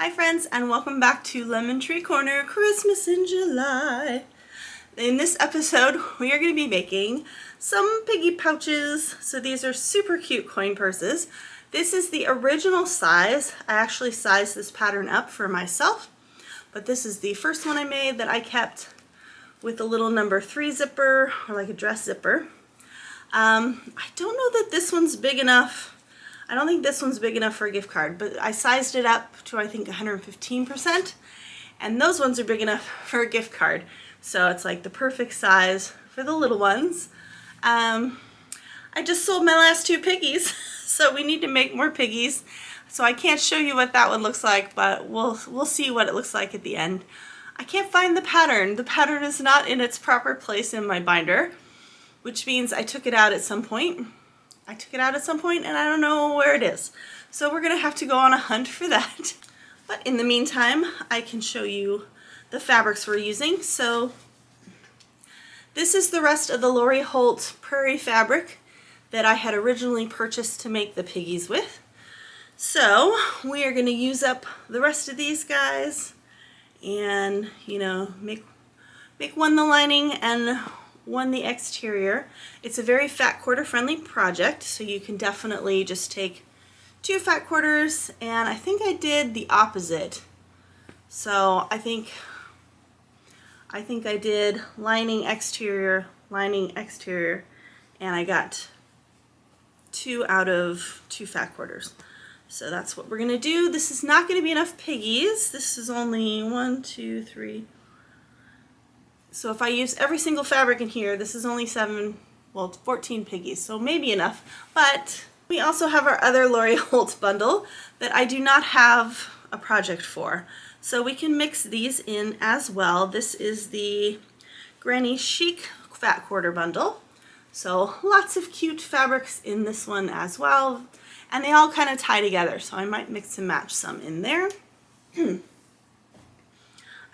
Hi friends, and welcome back to Lemon Tree Corner Christmas in July. In this episode we are going to be making some piggy pouches. So these are super cute coin purses. This is the original size. I actually sized this pattern up for myself, but this is the first one I made that I kept with a little number 3 zipper, or like a dress zipper. I don't know that this one's big enough. I don't think this one's big enough for a gift card, but I sized it up to I think 115%, and those ones are big enough for a gift card. So it's like the perfect size for the little ones. I just sold my last 2 piggies, so we need to make more piggies. So I can't show you what that one looks like, but we'll see what it looks like at the end. I can't find the pattern. The pattern is not in its proper place in my binder, which means I took it out at some point. And I don't know where it is. So we're gonna have to go on a hunt for that. But in the meantime, I can show you the fabrics we're using. So this is the rest of the Lori Holt Prairie fabric that I had originally purchased to make the piggies with. So we are gonna use up the rest of these guys and, you know, make one the lining and one the exterior. It's a very fat quarter friendly project, so you can definitely just take 2 fat quarters, and I think I did the opposite. So I think I did lining exterior, and I got 2 out of 2 fat quarters. So that's what we're gonna do. This is not gonna be enough piggies. This is only 1, 2, 3. So if I use every single fabric in here, this is only 14 piggies, so maybe enough. But we also have our other Lori Holt bundle that I do not have a project for. So we can mix these in as well. This is the Granny Chic Fat Quarter Bundle. So lots of cute fabrics in this one as well. And they all kind of tie together, so I might mix and match some in there.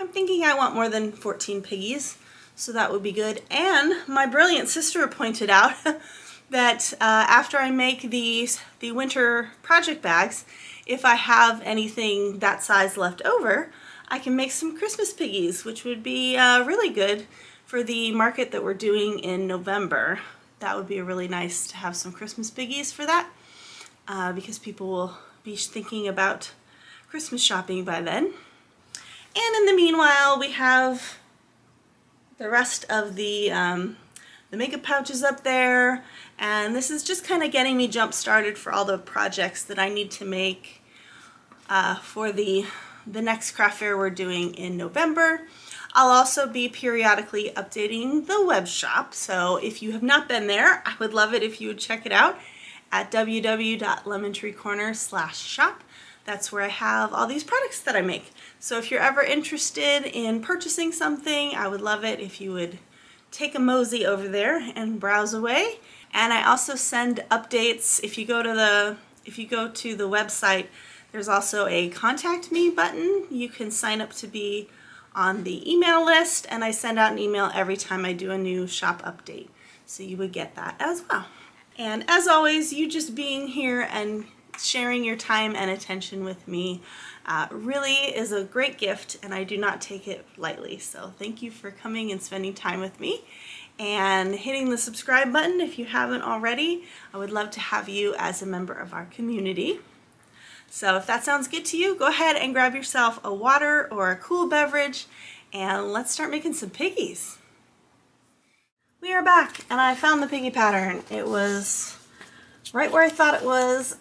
I'm thinking I want more than 14 piggies, so that would be good. And my brilliant sister pointed out that after I make the winter project bags, if I have anything that size left over, I can make some Christmas piggies, which would be really good for the market that we're doing in November. That would be really nice to have some Christmas piggies for that, because people will be thinking about Christmas shopping by then. And in the meanwhile, we have the rest of the makeup pouches up there, and this is just kind of getting me jump started for all the projects that I need to make for the next craft fair we're doing in November. I'll also be periodically updating the web shop, so if you have not been there, I would love it if you would check it out at www.lemontreecorner.com/shop. That's where I have all these products that I make. So if you're ever interested in purchasing something, I would love it if you would take a mosey over there and browse away. And I also send updates. If you go to the website, there's also a contact me button. You can sign up to be on the email list, and I send out an email every time I do a new shop update. So you would get that as well. And as always, you just being here and sharing your time and attention with me really is a great gift, and I do not take it lightly. So thank you for coming and spending time with me and hitting the subscribe button if you haven't already. I would love to have you as a member of our community. So if that sounds good to you, go ahead and grab yourself a water or a cool beverage, and let's start making some piggies. We are back, and I found the piggy pattern. It was right where I thought it was.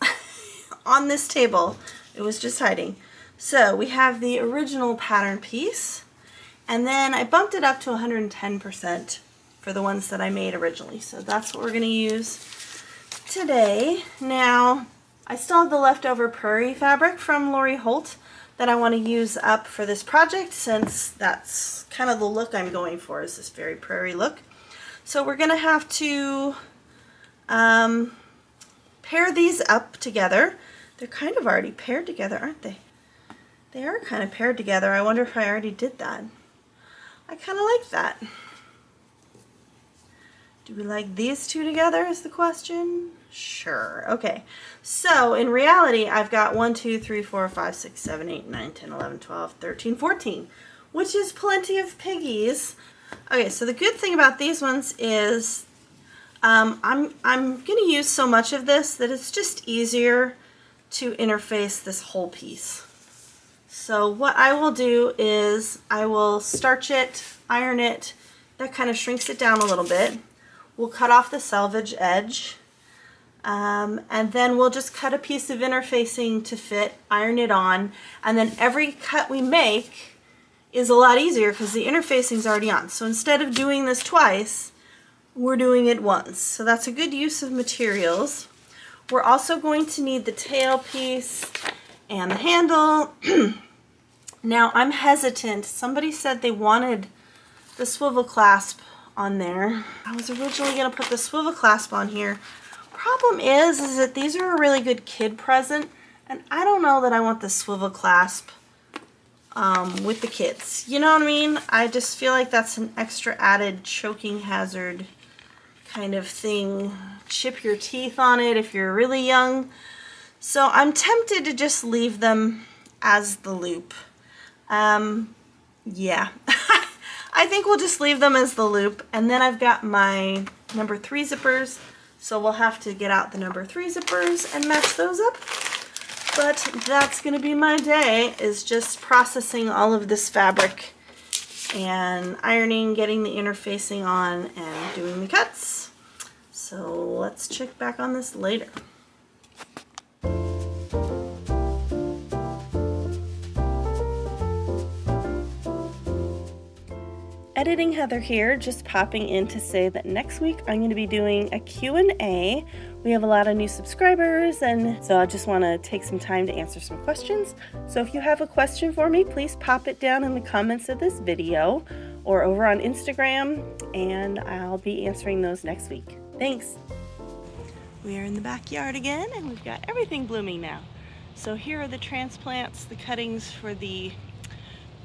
On this table. It was just hiding. So we have the original pattern piece, and then I bumped it up to 110% for the ones that I made originally. So that's what we're going to use today. Now, I still have the leftover prairie fabric from Lori Holt that I want to use up for this project, since that's kind of the look I'm going for, is this very prairie look. So we're going to have to pair these up together. They're kind of already paired together, aren't they? They are kind of paired together. I wonder if I already did that. I kind of like that. Do we like these two together is the question? Sure. Okay. So in reality, I've got 1, 2, 3, 4, 5, 6, 7, 8, 9, 10, 11, 12, 13, 14, which is plenty of piggies. Okay, so the good thing about these ones is I'm going to use so much of this that it's just easier to interface this whole piece. So what I will do is I will starch it, iron it. That kind of shrinks it down a little bit. We'll cut off the selvage edge. And then we'll just cut a piece of interfacing to fit, iron it on, and then every cut we make is a lot easier because the interfacing is already on. So instead of doing this twice, we're doing it once. So that's a good use of materials. We're also going to need the tail piece and the handle. Now I'm hesitant. Somebody said they wanted the swivel clasp on there. I was originally going to put the swivel clasp on here. Problem is that these are a really good kid present, and I don't know that I want the swivel clasp with the kids. You know what I mean? I just feel like that's an extra added choking hazard kind of thing. Chip your teeth on it if you're really young. So I'm tempted to just leave them as the loop. Yeah. I think we'll just leave them as the loop, and then I've got my number 3 zippers. So we'll have to get out the number 3 zippers and match those up. But that's going to be my day, is just processing all of this fabric and ironing, getting the interfacing on, and doing the cuts. So let's check back on this later. Editing Heather here, just popping in to say that next week I'm going to be doing a Q&A. We have a lot of new subscribers, and so I just want to take some time to answer some questions. So if you have a question for me, please pop it down in the comments of this video or over on Instagram, and I'll be answering those next week. Thanks! We are in the backyard again, and we've got everything blooming now. So here are the transplants, the cuttings for the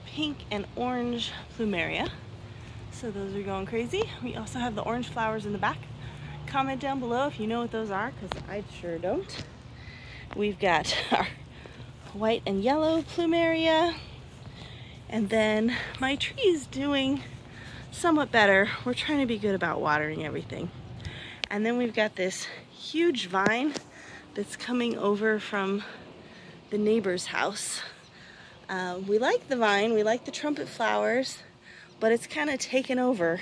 pink and orange plumeria. So those are going crazy. We also have the orange flowers in the back. Comment down below if you know what those are, because I sure don't. We've got our white and yellow plumeria. And then my tree's doing somewhat better. We're trying to be good about watering everything. And then we've got this huge vine that's coming over from the neighbor's house. We like the vine, we like the trumpet flowers, but it's kind of taken over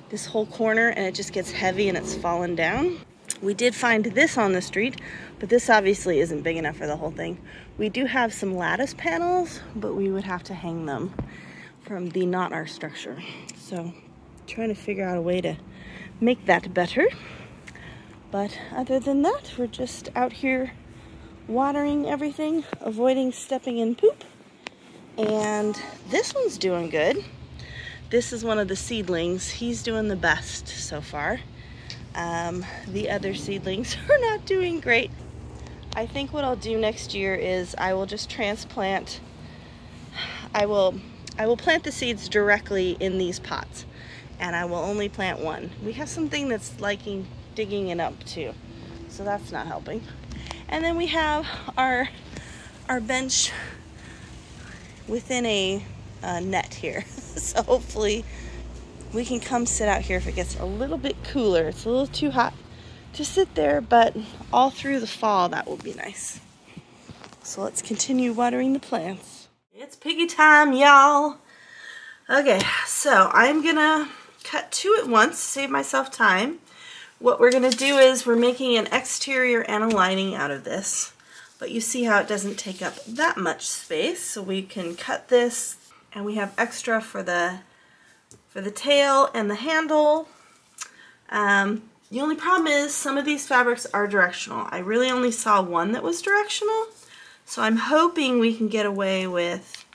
this whole corner and it just gets heavy and it's fallen down. We did find this on the street, but this obviously isn't big enough for the whole thing. We do have some lattice panels, but we would have to hang them from the not our structure. So trying to figure out a way to make that better. But other than that, we're just out here watering everything, avoiding stepping in poop. And this one's doing good. This is one of the seedlings. He's doing the best so far. The other seedlings are not doing great. I think what I'll do next year is I will just transplant. I will plant the seeds directly in these pots, and I will only plant one. We have something that's liking digging it up too, so that's not helping. And then we have our bench within a net here. So hopefully we can come sit out here if it gets a little bit cooler. It's a little too hot to sit there, but all through the fall that will be nice. So let's continue watering the plants. It's piggy time, y'all. Okay, so I'm gonna cut 2 at once, save myself time. What we're gonna do is we're making an exterior and a lining out of this, but you see how it doesn't take up that much space, so we can cut this. And we have extra for the tail and the handle. The only problem is some of these fabrics are directional. I really only saw one that was directional, so I'm hoping we can get away with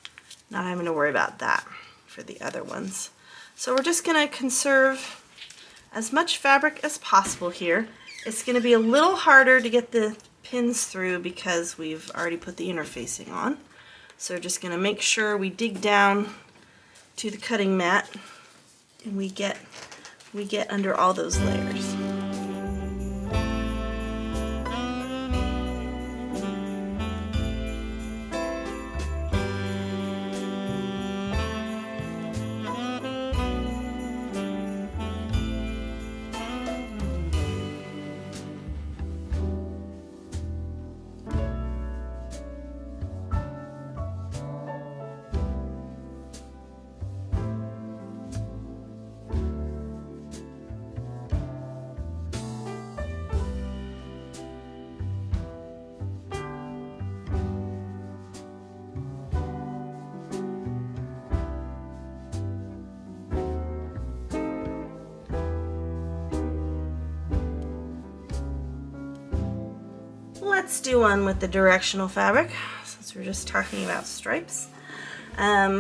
not having to worry about that for the other ones. So we're just going to conserve as much fabric as possible here. It's going to be a little harder to get the pins through because we've already put the interfacing on. So we're just going to make sure we dig down to the cutting mat and we get under all those layers. let's do one with the directional fabric, since we're just talking about stripes. Now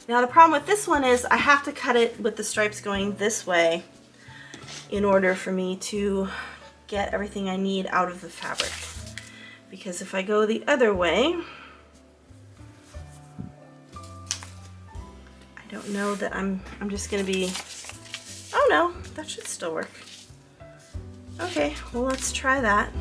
the problem with this one is I have to cut it with the stripes going this way in order for me to get everything I need out of the fabric. Because if I go the other way, I don't know that I'm just gonna be, oh no, that should still work. Okay, well let's try that.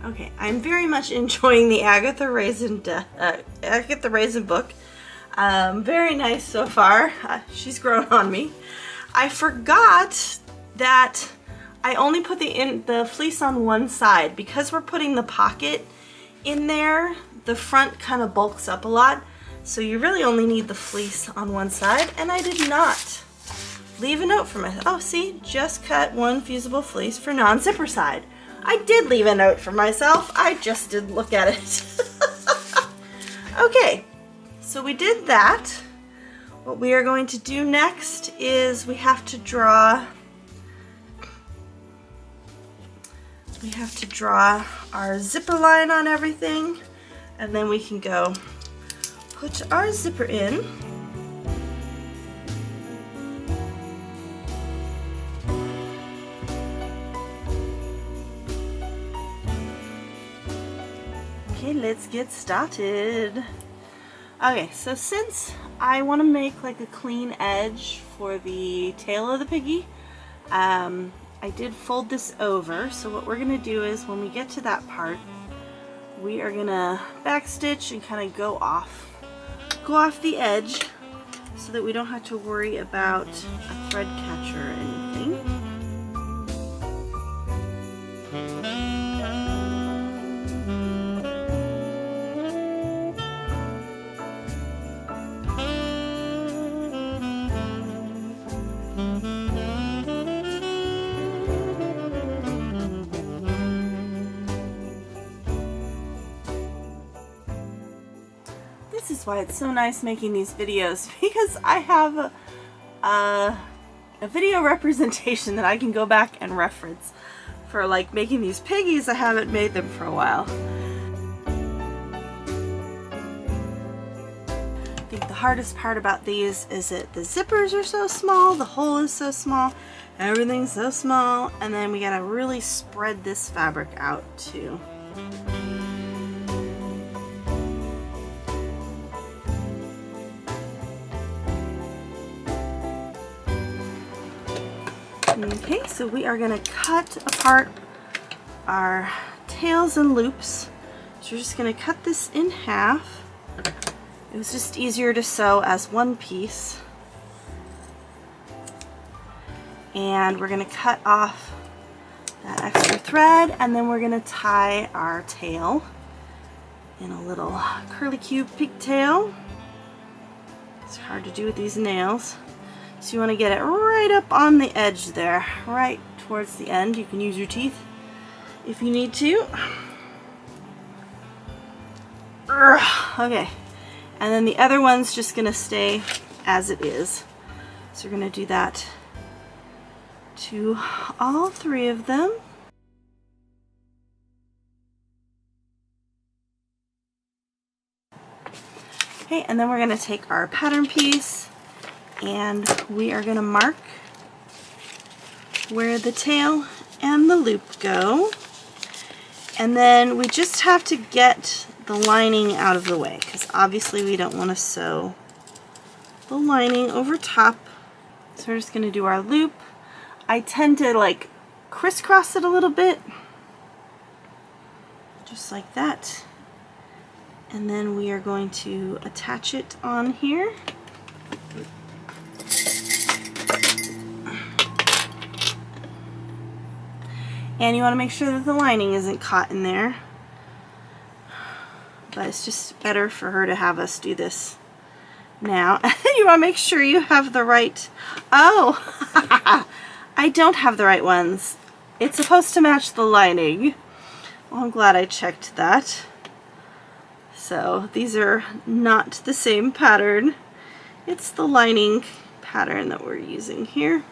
Okay, I'm very much enjoying the Agatha Raisin book. Very nice so far. She's grown on me. I forgot that I only put the fleece on one side. Because we're putting the pocket in there, the front kind of bulks up a lot. So you really only need the fleece on one side, and I did not leave a note for myself. Oh, see, just cut one fusible fleece for non-zipper side. I did leave a note for myself. I just didn't look at it. Okay, so we did that. What we are going to do next is we have to draw our zipper line on everything, and then we can go put our zipper in. Okay, let's get started. Okay, so since I want to make like a clean edge for the tail of the piggy, I did fold this over. So what we're going to do is when we get to that part, we are going to backstitch and kind of go off the edge so that we don't have to worry about a thread catcher or anything. This is why it's so nice making these videos, because I have a video representation that I can go back and reference for like making these piggies. I haven't made them for a while. I think the hardest part about these is that the zippers are so small, the hole is so small, everything's so small, and then we gotta really spread this fabric out too. Okay, so we are going to cut apart our tails and loops. So we're just going to cut this in half. It was just easier to sew as one piece. And we're going to cut off that extra thread, and then we're going to tie our tail in a little curly cue pigtail. It's hard to do with these nails. So you want to get it right up on the edge there, right towards the end. You can use your teeth if you need to. Okay, and then the other one's just going to stay as it is. So we're going to do that to all three of them. Okay, and then we're going to take our pattern piece and we are going to mark where the tail and the loop go. And then we just have to get the lining out of the way, because obviously we don't want to sew the lining over top. So we're just going to do our loop. I tend to like crisscross it a little bit, just like that. And then we are going to attach it on here. And you want to make sure that the lining isn't caught in there. But it's just better for her to have us do this now. And then you want to make sure you have the right... Oh! I don't have the right ones. It's supposed to match the lining. Well, I'm glad I checked that. So these are not the same pattern. It's the lining pattern that we're using here.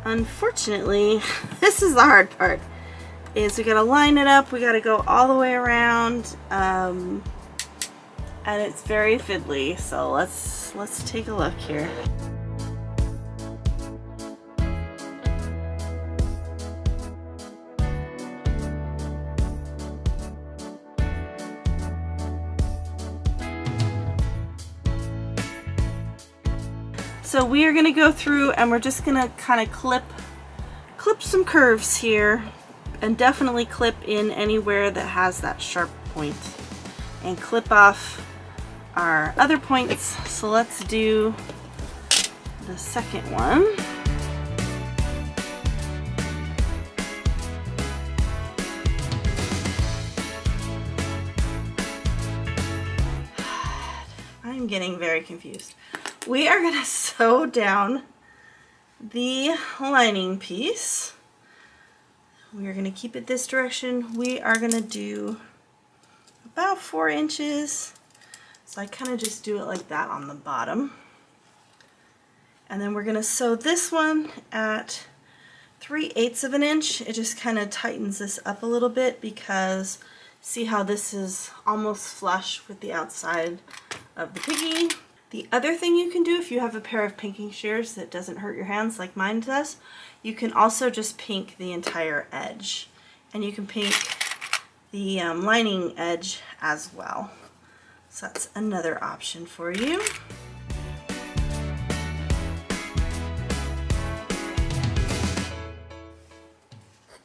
Unfortunately, this is the hard part, is we gotta line it up, we gotta go all the way around, and it's very fiddly, so let's take a look here. So we are going to go through and we're just going to kind of clip some curves here, and definitely clip in anywhere that has that sharp point, and clip off our other points. So let's do the second one. I'm getting very confused. We are going to sew down the lining piece. We are going to keep it this direction. We are going to do about 4 inches. So I kind of just do it like that on the bottom. And then we're going to sew this one at 3/8 of an inch. It just kind of tightens this up a little bit, because see how this is almost flush with the outside of the Piggy. The other thing you can do, if you have a pair of pinking shears that doesn't hurt your hands like mine does, you can also just pink the entire edge. And you can pink the lining edge as well. So that's another option for you.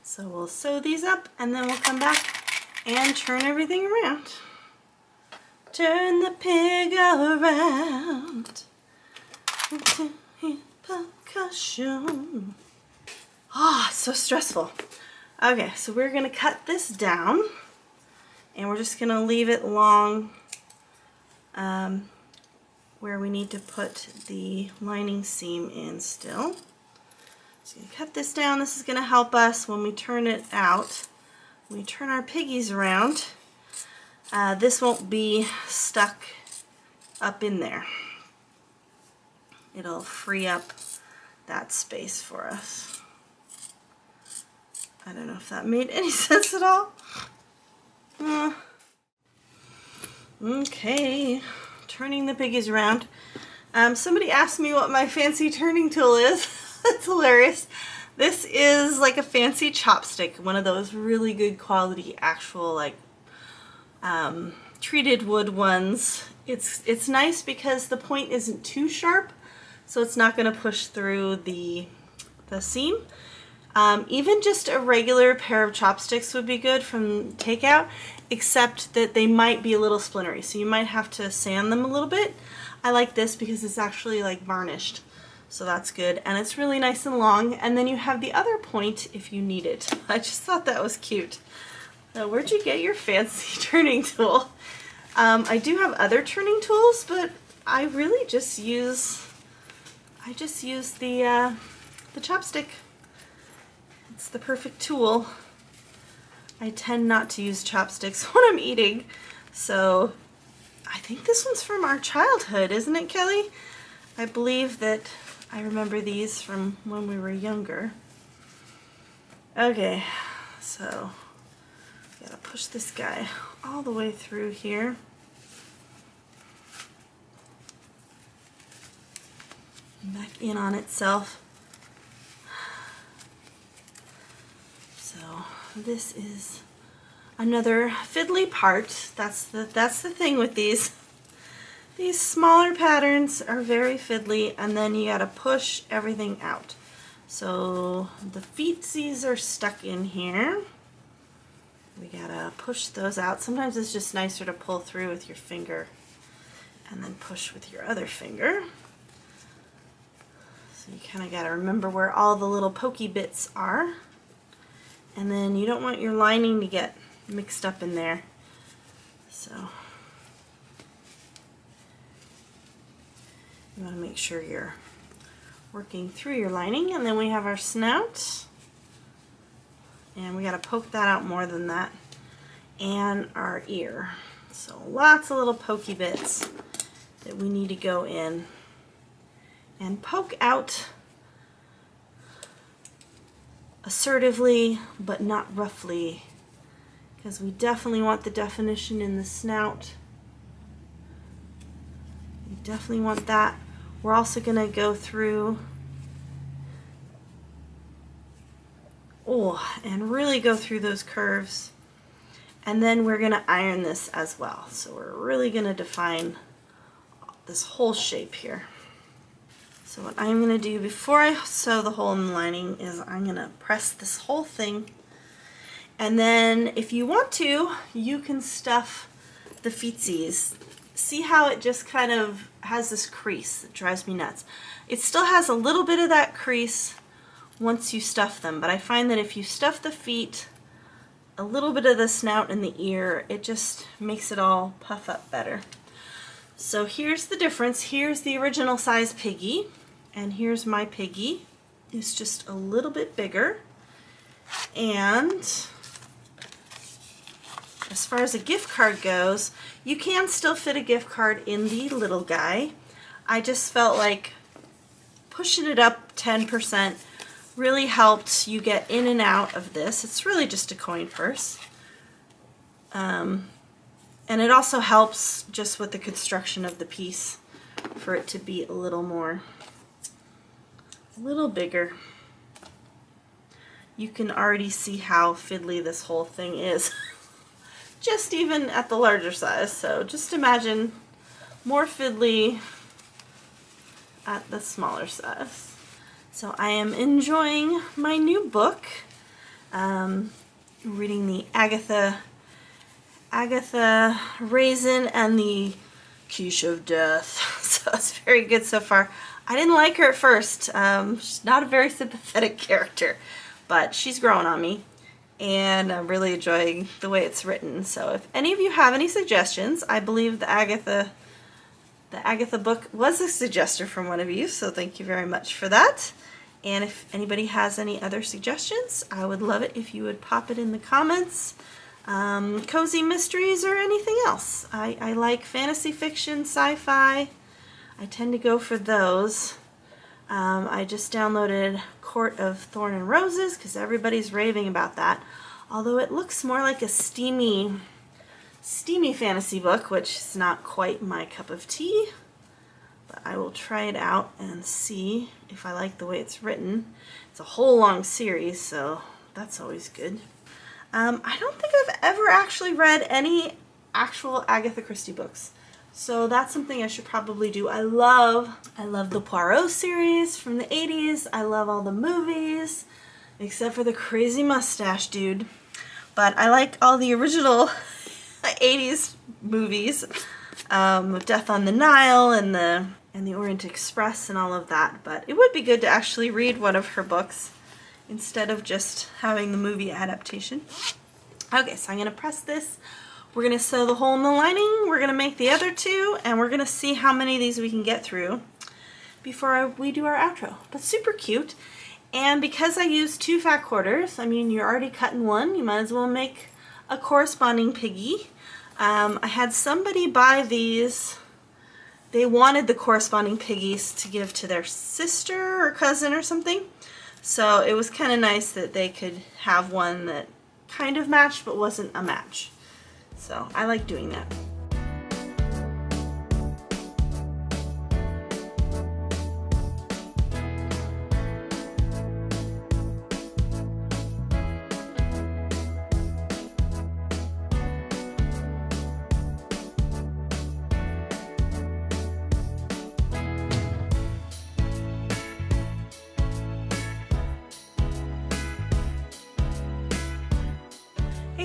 So we'll sew these up and then we'll come back and turn everything around. Turn the pig around. Percussion. Ah, so stressful. Okay, so we're gonna cut this down, and we're just gonna leave it long where we need to put the lining seam in still. So you cut this down. This is gonna help us when we turn it out. When we turn our piggies around, this won't be stuck up in there. It'll free up that space for us. I don't know if that made any sense at all. Okay, turning the piggies around. Somebody asked me what my fancy turning tool is. That's hilarious. This is like a fancy chopstick, one of those really good quality actual like treated wood ones. It's nice because the point isn't too sharp, so it's not going to push through the seam. Even just a regular pair of chopsticks would be good from takeout, except that they might be a little splintery, so you might have to sand them a little bit. I like this because it's actually like varnished, so that's good, and it's really nice and long, and then you have the other point if you need it. I just thought that was cute. Now, where'd you get your fancy turning tool? I do have other turning tools, but I really just use the chopstick. It's the perfect tool. I tend not to use chopsticks when I'm eating, so I think this one's from our childhood, isn't it, Kelly? I believe that I remember these from when we were younger. Okay, so gotta push this guy all the way through here. Back in on itself. So this is another fiddly part. That's the thing with these. These smaller patterns are very fiddly, and then you gotta push everything out. So the feetsies are stuck in here. We gotta push those out. Sometimes it's just nicer to pull through with your finger and then push with your other finger. So you kind of gotta remember where all the little pokey bits are. And then you don't want your lining to get mixed up in there. So you want to make sure you're working through your lining. And then we have our snout, and we got to poke that out more than that, and our ear. So lots of little pokey bits that we need to go in and poke out assertively but not roughly, because we definitely want the definition in the snout. We definitely want that. We're also going to go through and really go through those curves, and then we're going to iron this as well. So we're really going to define this whole shape here. So what I'm going to do before I sew the hole in the lining is I'm going to press this whole thing, and then if you want to, you can stuff the feetsies. See how it just kind of has this crease that drives me nuts. It still has a little bit of that crease once you stuff them, but I find that if you stuff the feet, a little bit of the snout and the ear, it just makes it all puff up better. So here's the difference. Here's the original size Piggy, and here's my Piggy. It's just a little bit bigger. And as far as a gift card goes, you can still fit a gift card in the little guy. I just felt like pushing it up 10% really helped you get in and out of this. It's really just a coin purse. And it also helps just with the construction of the piece for it to be a little bigger. You can already see how fiddly this whole thing is. Just even at the larger size. So just imagine more fiddly at the smaller size. So I am enjoying my new book. Reading the Agatha Raisin and the Quiche of Death. So it's very good so far. I didn't like her at first. She's not a very sympathetic character, but she's growing on me, and I'm really enjoying the way it's written. So if any of you have any suggestions, I believe the Agatha book was a suggestion from one of you, so thank you very much for that. And if anybody has any other suggestions, I would love it if you would pop it in the comments. Cozy mysteries or anything else. I like fantasy fiction, sci-fi. I tend to go for those. I just downloaded Court of Thorn and Roses because everybody's raving about that. Although it looks more like a steamy fantasy book, which is not quite my cup of tea. But I will try it out and see if I like the way it's written. It's a whole long series, so that's always good. I don't think I've ever actually read any actual Agatha Christie books, so that's something I should probably do. I love the Poirot series from the 80s. I love all the movies, except for the crazy mustache dude. But I like all the original 80s movies, Death on the Nile and the Orient Express and all of that. But it would be good to actually read one of her books instead of just having the movie adaptation. Okay, so I'm going to press this. We're going to sew the hole in the lining. We're going to make the other two, and we're going to see how many of these we can get through before we do our outro. But super cute. And because I used 2 fat quarters, I mean, you're already cutting one, you might as well make a corresponding Piggy. I had somebody buy these. They wanted the corresponding Piggies to give to their sister or cousin or something. So it was kind of nice that they could have one that kind of matched but wasn't a match. So I like doing that.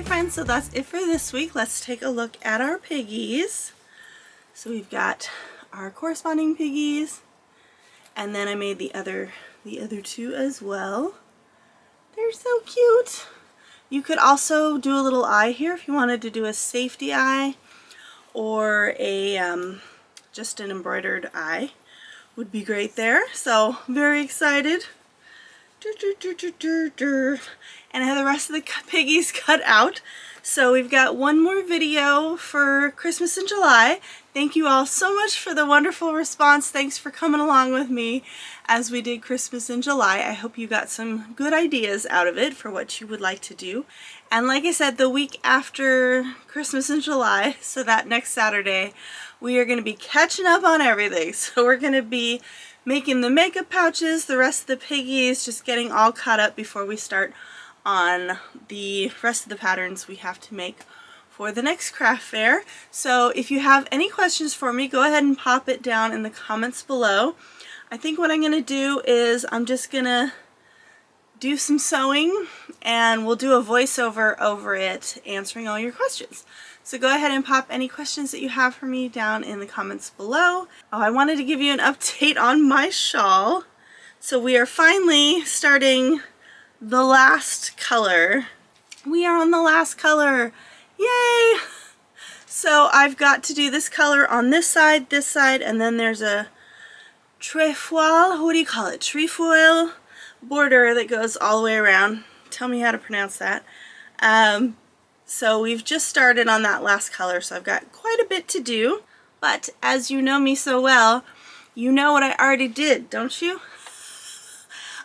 Hey friends, so that's it for this week. Let's take a look at our piggies. So we've got our corresponding piggies, and then I made the other two as well. They're so cute. You could also do a little eye here if you wanted to do a safety eye, or a just an embroidered eye would be great there. So very excited. And I have the rest of the piggies cut out. So we've got one more video for Christmas in July. Thank you all so much for the wonderful response. Thanks for coming along with me as we did Christmas in July. I hope you got some good ideas out of it for what you would like to do. And like I said, the week after Christmas in July, so that next Saturday, we are going to be catching up on everything. So we're going to be making the makeup pouches, the rest of the piggies, just getting all caught up before we start on the rest of the patterns we have to make for the next craft fair. So if you have any questions for me, go ahead and pop it down in the comments below. I think what I'm going to do is I'm just going to do some sewing, and we'll do a voiceover over it answering all your questions. So go ahead and pop any questions that you have for me down in the comments below. Oh, I wanted to give you an update on my shawl. So we are finally starting the last color. We are on the last color. Yay! So I've got to do this color on this side, and then there's a trefoil, what do you call it? Trefoil border that goes all the way around. Tell me how to pronounce that. So we've just started on that last color, so I've got quite a bit to do. But as you know me so well, you know what I already did, don't you?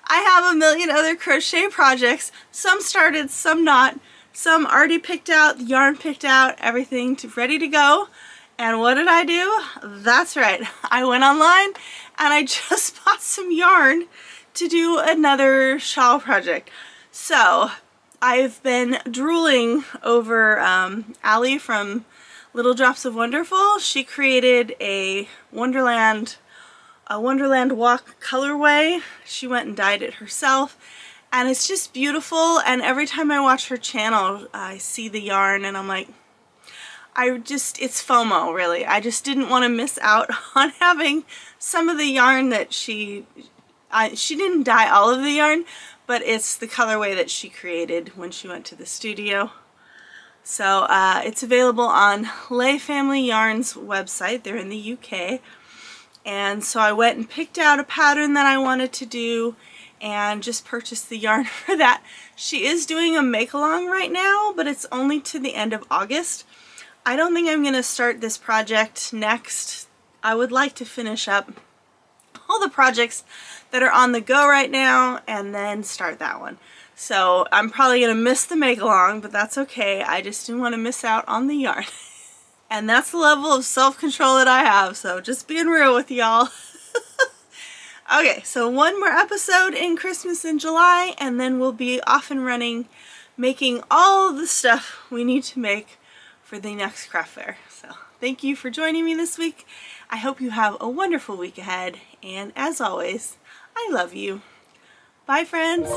I have a million other crochet projects, some started, some not, some already picked out, the yarn picked out, everything ready to go. And what did I do? That's right, I went online and I just bought some yarn to do another shawl project. So I've been drooling over Allie from Little Drops of Wonderful. She created a Wonderland Walk colorway. She went and dyed it herself, and it's just beautiful. And every time I watch her channel, I see the yarn and I'm like, it's FOMO really. I just didn't want to miss out on having some of the yarn that she didn't dye all of the yarn, but it's the colorway that she created when she went to the studio. So it's available on Lay Family Yarn's website. They're in the UK. And so I went and picked out a pattern that I wanted to do and just purchased the yarn for that. She is doing a make-along right now, but it's only to the end of August. I don't think I'm going to start this project next. I would like to finish up all the projects that are on the go right now and then start that one. So I'm probably going to miss the make-along, but that's okay. I just didn't want to miss out on the yarn. And that's the level of self-control that I have, so just being real with y'all. Okay, so one more episode in Christmas in July, and then we'll be off and running, making all of the stuff we need to make for the next craft fair. So thank you for joining me this week. I hope you have a wonderful week ahead, and as always, I love you. Bye, friends.